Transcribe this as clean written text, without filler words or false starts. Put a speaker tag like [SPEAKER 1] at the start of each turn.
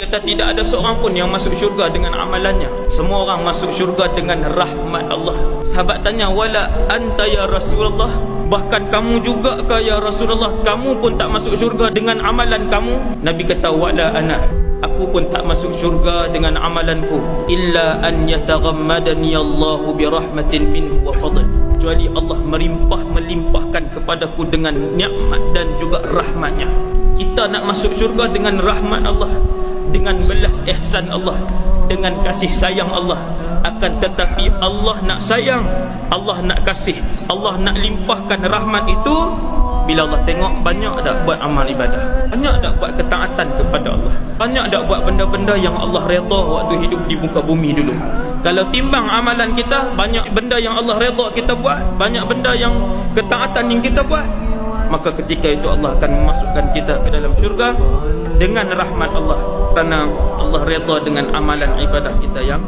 [SPEAKER 1] kata tidak ada seorang pun yang masuk syurga dengan amalannya. Semua orang masuk syurga dengan rahmat Allah. Sahabat tanya, wala anta ya Rasulullah, bahkan kamu juga ke ya Rasulullah, kamu pun tak masuk syurga dengan amalan kamu? Nabi kata, wala ana, aku pun tak masuk syurga dengan amalanku, illa an yataghammadani Allahu bi rahmatin minhu wa fadl, kecuali Allah melimpahkan kepadaku dengan nikmat dan juga rahmatnya. Kita nak masuk syurga dengan rahmat Allah, dengan belas ihsan Allah, dengan kasih sayang Allah. Akan tetapi Allah nak sayang, Allah nak kasih, Allah nak limpahkan rahmat itu bila Allah tengok banyak tak buat amal ibadah, banyak tak buat ketaatan kepada Allah, banyak tak buat benda-benda yang Allah redha waktu hidup di muka bumi dulu. Kalau timbang amalan kita, banyak benda yang Allah redha kita buat, banyak benda yang ketaatan yang kita buat, maka ketika itu Allah akan memasukkan kita ke dalam syurga dengan rahmat Allah, kerana Allah redha dengan amalan ibadah kita yang